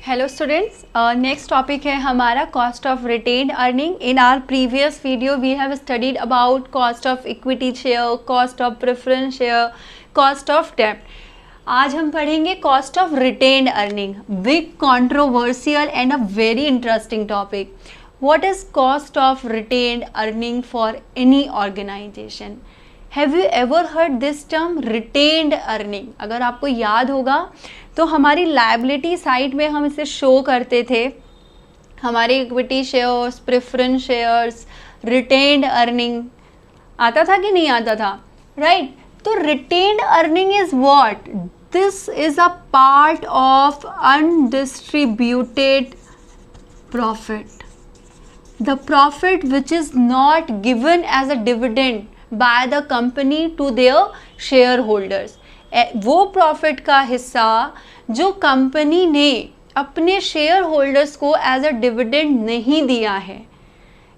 Hello students, next topic है हमारा cost of retained earning. In our previous video we have studied about cost of equity share, cost of preference share, cost of डेब्ट. आज हम पढ़ेंगे cost of retained earning. Big controversial and a very interesting topic. What is cost of retained earning for any organisation? Have you ever heard this term retained earning? अगर आपको याद होगा तो हमारी लायबिलिटी साइड में हम इसे शो करते थे. हमारे equity shares, preference shares, retained earning आता था कि नहीं आता था, राइट? तो retained earning is what? This is a part of undistributed profit. The profit which is not given as a dividend by the company to their share holders. वो profit का हिस्सा जो कंपनी ने अपने शेयर होल्डर्स को as a dividend नहीं दिया है.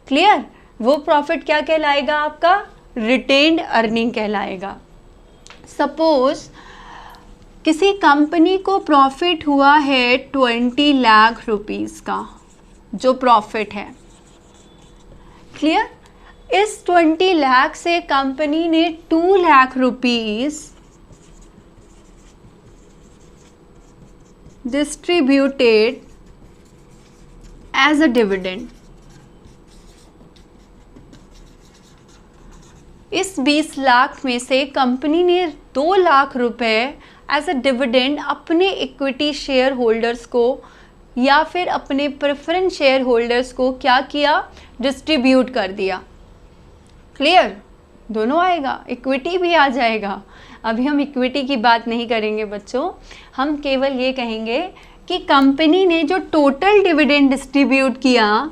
क्लियर? वो प्रॉफिट क्या कहलाएगा? आपका रिटेन्ड अर्निंग कहलाएगा. सपोज किसी कंपनी को प्रॉफिट हुआ है 20 लाख रुपीस का, जो प्रॉफिट है. क्लियर? इस 20 लाख से कंपनी ने 2 lakh rupees distributed as a dividend. इस 20 लाख में से कंपनी ने 2 लाख रुपए एज अ डिविडेंड अपने इक्विटी शेयर होल्डर्स को या फिर अपने प्रेफरेंस शेयर होल्डर्स को क्या किया? डिस्ट्रीब्यूट कर दिया. क्लियर? दोनों आएगा, इक्विटी भी आ जाएगा. अभी हम इक्विटी की बात नहीं करेंगे बच्चों, हम केवल ये कहेंगे कि कंपनी ने जो टोटल डिविडेंड डिस्ट्रीब्यूट किया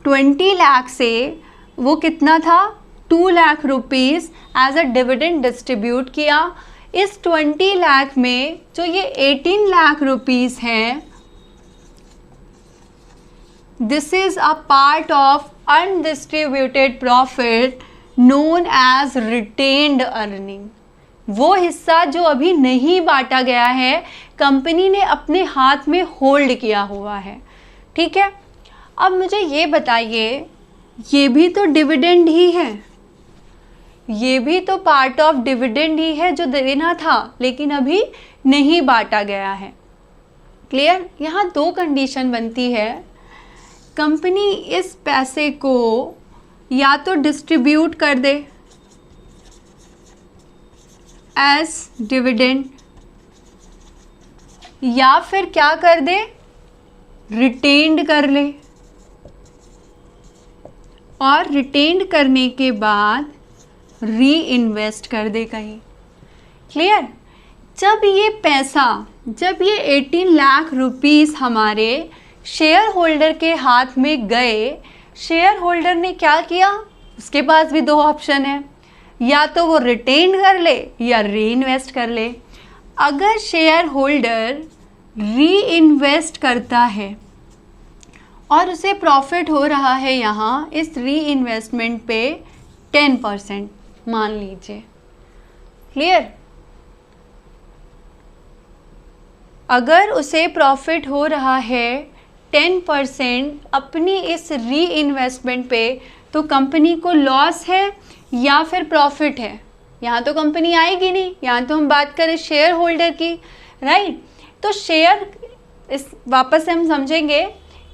20 लाख से, वो कितना था? 2 lakh rupees as a dividend distribute किया. इस 20 लाख में जो ये 18 लाख रुपीस है, this is a part of undistributed profit known as retained earning. वो हिस्सा जो अभी नहीं बांटा गया है, कंपनी ने अपने हाथ में होल्ड किया हुआ है. ठीक है? अब मुझे ये बताइए, ये भी तो डिविडेंड ही है, ये भी तो पार्ट ऑफ डिविडेंड ही है जो देना था, लेकिन अभी नहीं बांटा गया है. क्लियर? यहाँ 2 कंडीशन बनती है. कंपनी इस पैसे को या तो डिस्ट्रीब्यूट कर दे एज डिविडेंड, या फिर क्या कर दे? रिटेन्ड कर ले. और रिटेन्ड करने के बाद री इन्वेस्ट कर दे कहीं. क्लियर? जब ये पैसा, जब ये 18 लाख रुपीस हमारे शेयर होल्डर के हाथ में गए, शेयर होल्डर ने क्या किया? उसके पास भी 2 ऑप्शन है, या तो वो रिटेन कर ले या री इन्वेस्ट कर ले. अगर शेयर होल्डर री इन्वेस्ट करता है और उसे प्रॉफिट हो रहा है यहाँ इस री इन्वेस्टमेंट पे 10% मान लीजिए. क्लियर? अगर उसे प्रॉफिट हो रहा है 10% अपनी इस री इन्वेस्टमेंट पे, तो कंपनी को लॉस है या फिर प्रॉफिट है? यहाँ तो कंपनी आएगी नहीं, यहाँ तो हम बात करें शेयर होल्डर की, राइट? तो शेयर, इस वापस से हम समझेंगे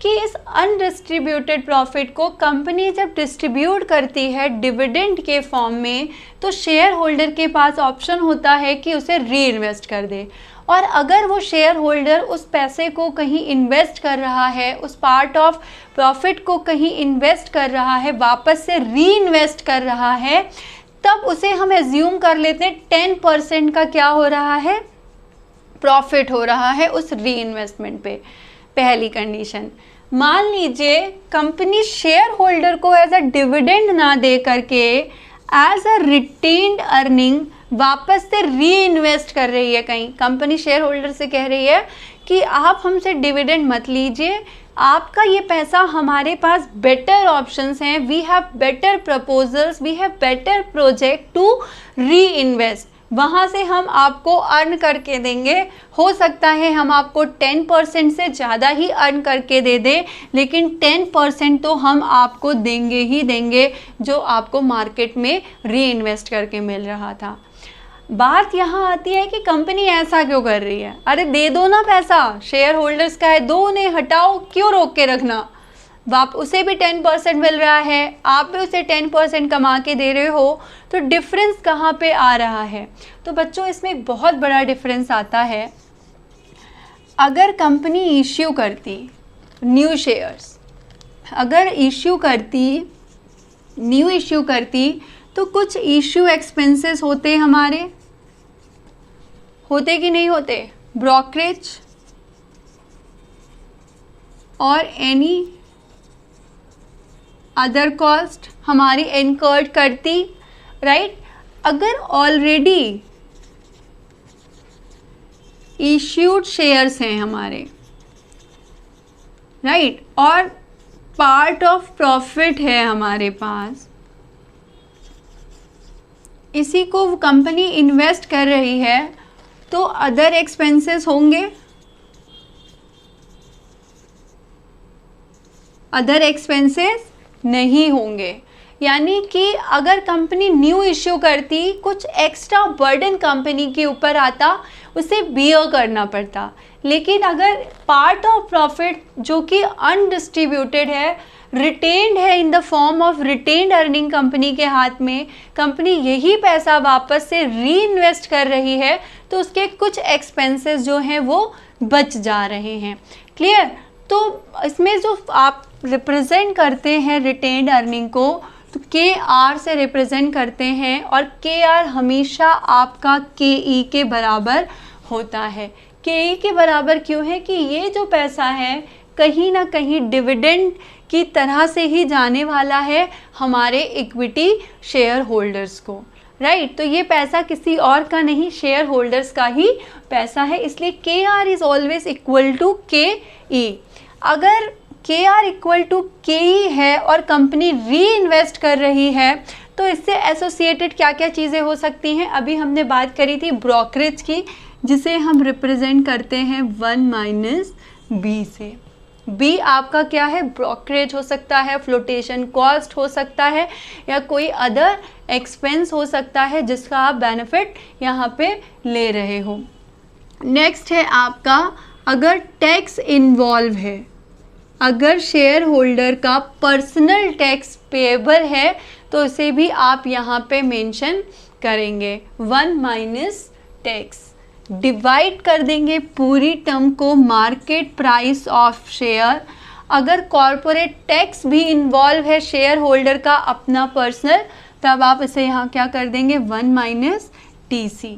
कि इस अनडिस्ट्रीब्यूटेड प्रॉफिट को कंपनी जब डिस्ट्रीब्यूट करती है डिविडेंड के फॉर्म में, तो शेयर होल्डर के पास ऑप्शन होता है कि उसे री इन्वेस्ट कर दे. और अगर वो शेयर होल्डर उस पैसे को कहीं इन्वेस्ट कर रहा है, उस पार्ट ऑफ प्रॉफिट को कहीं इन्वेस्ट कर रहा है, वापस से री इन्वेस्ट कर रहा है, तब उसे हम एज्यूम कर लेते हैं 10% का क्या हो रहा है? प्रॉफिट हो रहा है उस री इन्वेस्टमेंट पे. पहली कंडीशन. मान लीजिए कंपनी शेयर होल्डर को एज अ डिविडेंड ना दे करके एज अ रिटेन्ड अर्निंग वापस से री इन्वेस्ट कर रही है कहीं. कंपनी शेयर होल्डर से कह रही है कि आप हमसे डिविडेंड मत लीजिए, आपका ये पैसा हमारे पास बेटर ऑप्शंस हैं, we have better proposals, we have better project to reinvest, वहाँ से हम आपको अर्न करके देंगे। हो सकता है हम आपको 10% से ज़्यादा ही अर्न करके दे दें, लेकिन 10% तो हम आपको देंगे ही देंगे जो आपको मार्केट में री इन्वेस्ट करके मिल रहा था। बात यहाँ आती है कि कंपनी ऐसा क्यों कर रही है, अरे दे दो ना पैसा, शेयर होल्डर्स का है, दो उन्हें हटाओ, क्यों रोक के रखना। आप उसे भी 10% मिल रहा है, आप भी उसे 10% कमा के दे रहे हो, तो डिफरेंस कहाँ पे आ रहा है। तो बच्चों इसमें एक बहुत बड़ा डिफरेंस आता है। अगर कंपनी इश्यू करती न्यू शेयर्स, अगर न्यू इश्यू करती तो कुछ इश्यू एक्सपेंसेस होते हमारे, होते कि नहीं होते, ब्रोकरेज और एनी अदर कॉस्ट हमारी इनकर्ड करती, राइट। अगर ऑलरेडी इश्यूड शेयर्स हैं हमारे, राइट, और पार्ट ऑफ प्रॉफिट है हमारे पास, इसी को कंपनी इन्वेस्ट कर रही है, तो अदर एक्सपेंसेस होंगे, अदर एक्सपेंसेस नहीं होंगे। यानी कि अगर कंपनी न्यू इश्यू करती, कुछ एक्स्ट्रा बर्डन कंपनी के ऊपर आता, उसे बियर करना पड़ता। लेकिन अगर पार्ट ऑफ प्रॉफिट जो कि अनडिस्ट्रीब्यूटेड है, रिटेन्ड है in the form of retained earning company के हाथ में, कंपनी यही पैसा वापस से री इन्वेस्ट कर रही है, तो उसके कुछ एक्सपेंसेस जो हैं वो बच जा रहे हैं। क्लियर। तो इसमें जो आप रिप्रेजेंट करते हैं रिटेन्ड अर्निंग को, तो KR से रिप्रेजेंट करते हैं, और KR हमेशा आपका KE के बराबर होता है। KE के बराबर क्यों है कि ये जो पैसा है कहीं ना कहीं डिविडेंड की तरह से ही जाने वाला है हमारे इक्विटी शेयर होल्डर्स को, राइट। तो ये पैसा किसी और का नहीं, शेयर होल्डर्स का ही पैसा है, इसलिए KR is always equal to KE। अगर KR इक्वल टू KE है और कंपनी री इन्वेस्ट कर रही है, तो इससे एसोसिएटेड क्या क्या चीज़ें हो सकती हैं। अभी हमने बात करी थी ब्रोकरेज की, जिसे हम रिप्रेजेंट करते हैं 1 - B से। B आपका क्या है, ब्रोकरेज हो सकता है, फ्लोटेशन कॉस्ट हो सकता है, या कोई अदर एक्सपेंस हो सकता है जिसका आप बेनिफिट यहाँ पे ले रहे हो। नेक्स्ट है आपका, अगर टैक्स इन्वॉल्व है, अगर शेयर होल्डर का पर्सनल टैक्स पेएबल है, तो इसे भी आप यहाँ पे मेंशन करेंगे। 1 - टैक्स डिवाइड कर देंगे पूरी टर्म को मार्केट प्राइस ऑफ शेयर। अगर कॉरपोरेट टैक्स भी इन्वॉल्व है शेयर होल्डर का अपना पर्सनल, तब आप इसे यहाँ क्या कर देंगे, 1 - TC,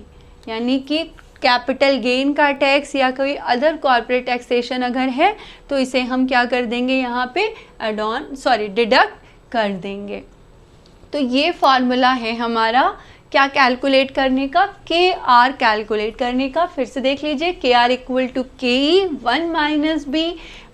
यानी कि कैपिटल गेन का टैक्स या कोई अदर कॉर्पोरेट टैक्सेशन अगर है, तो इसे हम क्या कर देंगे, यहाँ पे डिडक्ट कर देंगे। तो ये फॉर्मूला है हमारा क्या कैलकुलेट करने का, KR कैलकुलेट करने का। फिर से देख लीजिए, KR equal to KE 1 - B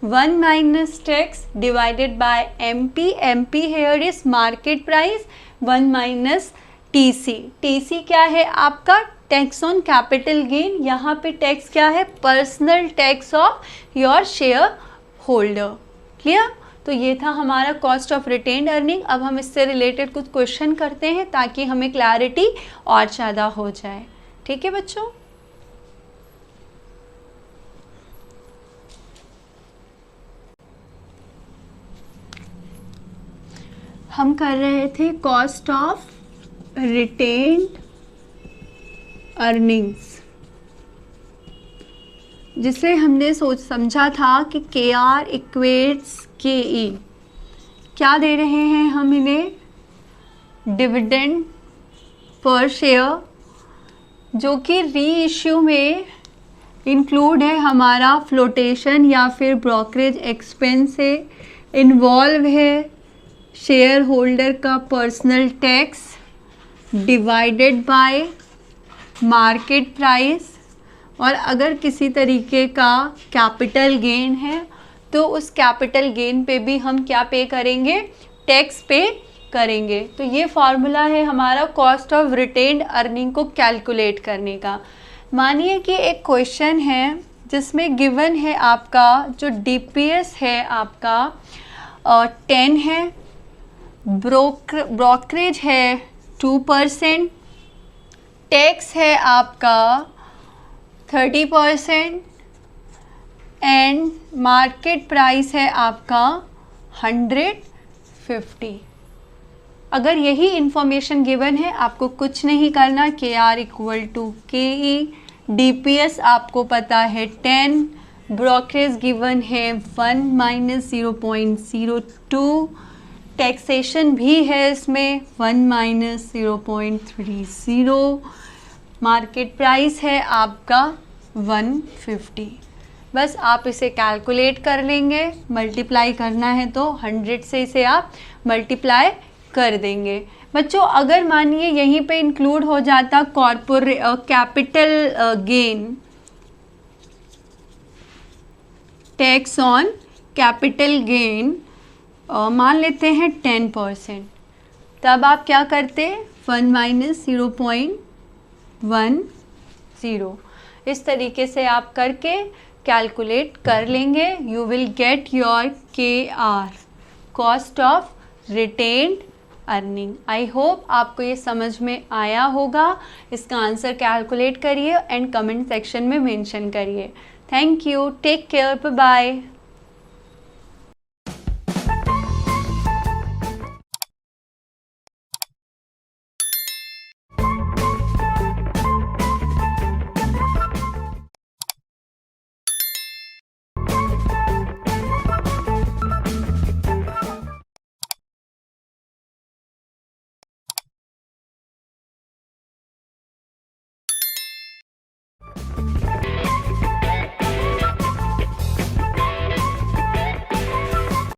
1 - tax divided by MP। MP here is market price, 1 - TC। TC क्या है आपका, टैक्स ऑन कैपिटल गेन। यहाँ पे टैक्स क्या है, personal tax of your share holder. Clear. तो ये था हमारा कॉस्ट ऑफ रिटेन्ड अर्निंग। अब हम इससे रिलेटेड कुछ क्वेश्चन करते हैं ताकि हमें क्लैरिटी और ज़्यादा हो जाए। ठीक है बच्चों। हम कर रहे थे कॉस्ट ऑफ रिटेन्ड अर्निंग्स, जिसे हमने समझा था कि KR इक्वेट्स KE। क्या दे रहे हैं हम इन्हें, डिविडेंड पर शेयर, जो कि री इश्यू में इंक्लूड है हमारा फ्लोटेशन या फिर ब्रोकरेज एक्सपेंस है, इन्वॉल्व है शेयर होल्डर का personal tax divided bye market price, और अगर किसी तरीके का कैपिटल गेन है तो उस कैपिटल गेन पे भी हम क्या पे करेंगे, टैक्स पे करेंगे। तो ये फॉर्मूला है हमारा कॉस्ट ऑफ रिटेन्ड अर्निंग को कैलकुलेट करने का। मानिए कि एक क्वेश्चन है जिसमें गिवन है आपका जो डीपीएस है आपका 10 है, ब्रोकरेज है 2%, टैक्स है आपका 30% एंड मार्केट प्राइस है आपका 150। अगर यही इंफॉर्मेशन गिवन है, आपको कुछ नहीं करना, के आर इक्वल टू के ई, डीपीएस आपको पता है 10, ब्रोकरेज गिवन है 1 माइनस 0.02, टैक्सेशन भी है इसमें 1 माइनस 0.30, मार्केट प्राइस है आपका 150। बस आप इसे कैलकुलेट कर लेंगे, मल्टीप्लाई करना है तो 100 से इसे आप मल्टीप्लाई कर देंगे। बच्चों अगर मानिए यहीं पे इंक्लूड हो जाता capital gain, tax on capital gain मान लेते हैं 10%, तब आप क्या करते, 1 माइनस 0.10, इस तरीके से आप करके कैलकुलेट कर लेंगे। You will get your KR, cost of retained earning. I hope आपको ये समझ में आया होगा। इसका आंसर कैलकुलेट करिए एंड कमेंट सेक्शन में मेंशन करिए। Thank you, take care, bye bye.